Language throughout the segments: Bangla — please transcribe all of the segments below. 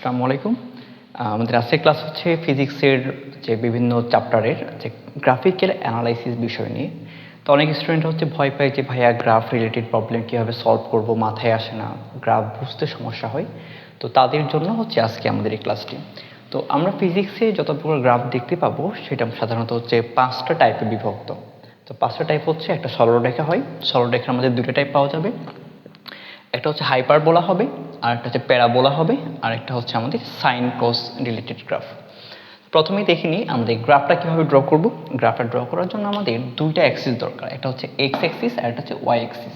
আসসালামু আলাইকুম। আমাদের আজকের ক্লাস হচ্ছে ফিজিক্সের যে বিভিন্ন চ্যাপ্টারের যে গ্রাফিক্যাল অ্যানালাইসিস বিষয় নিয়ে। তো অনেক স্টুডেন্ট হচ্ছে ভয় পায় যে ভাইয়া গ্রাফ রিলেটেড প্রবলেম কীভাবে সলভ করব, মাথায় আসে না, গ্রাফ বুঝতে সমস্যা হয়। তো তাদের জন্য হচ্ছে আজকে আমাদের এই ক্লাসটি। তো আমরা ফিজিক্সে যত প্রকার গ্রাফ দেখতে পাবো সেটা সাধারণত হচ্ছে 5টা টাইপে বিভক্ত। তো 5টা টাইপ হচ্ছে, একটা সরলরেখা হয়, সরলরেখার মধ্যে 2টা টাইপ পাওয়া যাবে। একটা হচ্ছে হাইপারবোলা হবে, আর একটা হচ্ছে প্যারাবোলা হবে, আর একটা হচ্ছে আমাদের সাইন কস রিলেটেড গ্রাফ। প্রথমেই দেখে নিই আমাদের গ্রাফটা কীভাবে ড্র করব। গ্রাফটা ড্র করার জন্য আমাদের 2টা অ্যাক্সিস দরকার, একটা হচ্ছে এক্স অ্যাক্সিস আর একটা হচ্ছে ওয়াই অ্যাক্সিস।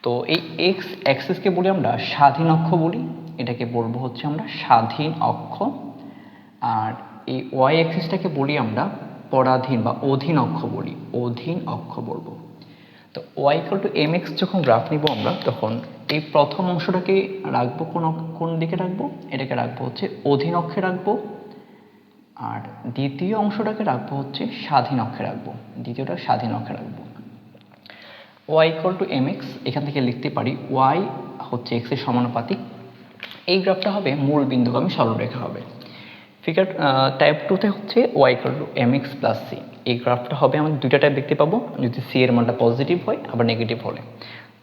তো এই এক্স অ্যাক্সিসকে বলি আমরা স্বাধীন অক্ষ বলি, এটাকে বলবো হচ্ছে আমরা স্বাধীন অক্ষ। আর এই ওয়াই অ্যাক্সিসটাকে বলি আমরা পরাধীন বা অধীন অক্ষ বলি, অধীন অক্ষ বলবো। তো Y equal to M X যখন গ্রাফ নিব আমরা, তখন এই প্রথম অংশটাকে রাখবো কোন দিকে রাখবো, এটাকে রাখবো হচ্ছে অধীন অক্ষে রাখবো, আর দ্বিতীয় অংশটাকে রাখবো হচ্ছে স্বাধীন অক্ষে রাখবো, দ্বিতীয়টা স্বাধীন অক্ষে রাখবো। Y equal to M X, এখান থেকে লিখতে পারি ওয়াই হচ্ছে এক্স এর সমানুপাতিক। এই গ্রাফটা হবে মূল বিন্দুগামী সরলরেখা হবে। ফিগার টাইপ 2তে হচ্ছে Y equal to M X plus C. এই গ্রাফটা হবে আমাদের 2টা টাইপ দেখতে পাবো, যদি সি এর মানটা পজিটিভ হয় আবার নেগেটিভ হলে।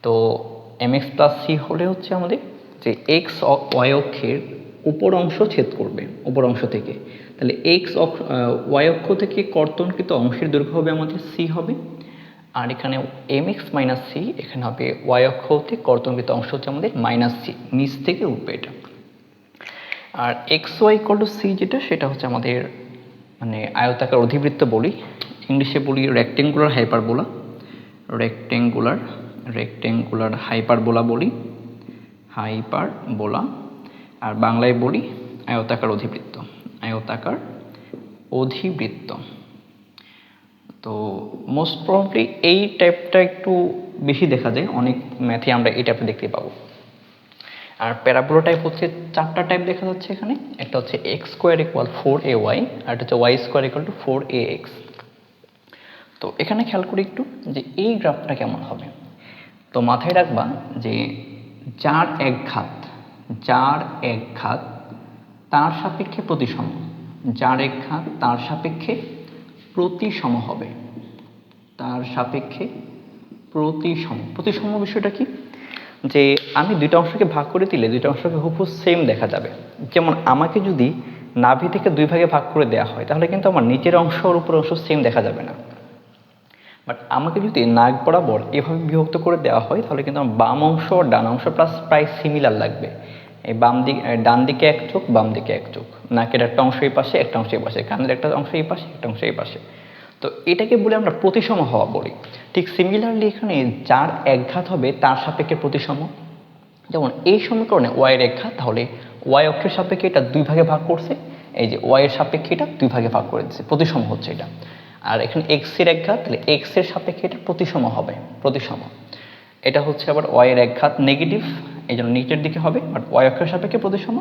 তো এম এক্স প্লাস সি হলে হচ্ছে আমাদের যে এক্স ওয়াই অক্ষের উপর অংশ ছেদ করবে, উপর অংশ থেকে, তাহলে এক্স ওয়াই অক্ষ থেকে কর্তনকৃত অংশের দৈর্ঘ্য হবে আমাদের সি হবে। আর এখানে এম এক্স মাইনাস সি, এখানে হবে ওয়াই অক্ষ হতে কর্তনকৃত অংশ হচ্ছে আমাদের মাইনাস সি, নিচ থেকে উঠবে এটা। আর X Y equal to C যেটা, সেটা হচ্ছে আমাদের মানে আয়তাকার অধিবৃত্ত বলি, ইংলিশে বলি রেক্টেঙ্গুলার হাইপারবোলা, রেক্টেঙ্গুলার হাইপারবোলা বলি, হাইপারবোলা। আর বাংলায় বলি আয়তাকার অধিবৃত্ত, আয়তাকার অধিবৃত্ত। তো মোস্ট প্রবাবলি এই টাইপটা একটু বেশি দেখা যায়, অনেক ম্যাথে আমরা এই টাইপটা দেখতে পাবো। আর প্যারাবোলা টাইপ হচ্ছে 4টা টাইপ দেখা যাচ্ছে এখানে। একটা হচ্ছে এক্স স্কোয়ার ইকুয়াল 4ay, আর একটা হচ্ছে Y square equal to 4ax। তো এখানে খেয়াল করি একটু যে এই গ্রাফটা কেমন হবে। তো মাথায় রাখবা যে যার এক ঘাত তার সাপেক্ষে প্রতিসম, যার এক ঘাত তার সাপেক্ষে প্রতিসম হবে, তার সাপেক্ষে প্রতিসম বিষয়টা কি, যে আমি 2টা অংশকে ভাগ করে দিলে 2টা অংশকে হুবহু সেম দেখা যাবে। যেমন আমাকে যদি নাভি থেকে 2 ভাগে ভাগ করে দেওয়া হয়, তাহলে কিন্তু আমার নিচের অংশ আর উপরের অংশ সেম দেখা যাবে না। বাট আমাকে যদি নাক বরাবর এভাবে বিভক্ত করে দেওয়া হয়, তাহলে কিন্তু আমার বাম অংশ আর ডান অংশ প্রায় সিমিলার লাগবে। এই ডান দিকে এক চোখ, বাম দিকে এক চোখ, নাকের একটা অংশ এই পাশে, একটা অংশ এই পাশে, কানের একটা অংশ এই পাশে, একটা অংশ এই পাশে। তো এটাকে বলে আমরা প্রতিসম হওয়া বলি। ঠিক সিমিলারলি এখানে যার একঘাত হবে তার সাপেক্ষে প্রতিসম। যেমন এই সমীকরণে ওয়াই এর একঘাত, তাহলে ওয়াই অক্ষের সাপেক্ষে এটা 2 ভাগে ভাগ করছে, এই যে ওয়াই এর সাপেক্ষে এটা 2 ভাগে ভাগ করে দিচ্ছে, প্রতিসম হচ্ছে এটা। আর এখানে এক্স এর একঘাত, তাহলে এক্স এর সাপেক্ষে এটা প্রতিসম হবে, প্রতিসম। এটা হচ্ছে আবার ওয়াই এর একঘাত নেগেটিভ, এই জন্য নিচের দিকে হবে, বাট ওয়াই অক্ষের সাপেক্ষে প্রতিসম।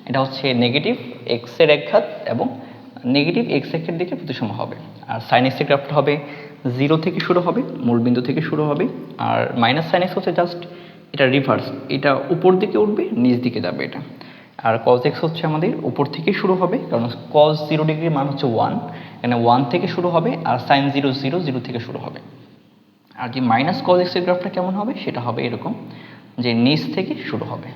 এটা হচ্ছে নেগেটিভ এক্স এর একঘাত এবং নেগেটিভ এক্স অক্ষের দিকে প্রতিসম হবে। আর সাইন এক্স এর গ্রাফটা হবে 0 থেকে শুরু হবে, মূলবিন্দু থেকে শুরু হবে। আর মাইনাস সাইন এক্স হচ্ছে জাস্ট এটা রিভার্স, এটা উপর দিকে উঠবে, নিচ দিকে যাবে এটা। আর কজ এক্স হচ্ছে আমাদের উপর থেকে শুরু হবে, কারণ কজ 0 ডিগ্রির মান হচ্ছে 1, এখানে 1 থেকে শুরু হবে, আর সাইন 0 0 0 থেকে শুরু হবে। আর যে মাইনাস কজ এক্স এর গ্রাফটা কেমন হবে, সেটা হবে এরকম যে নিচ থেকে শুরু হবে।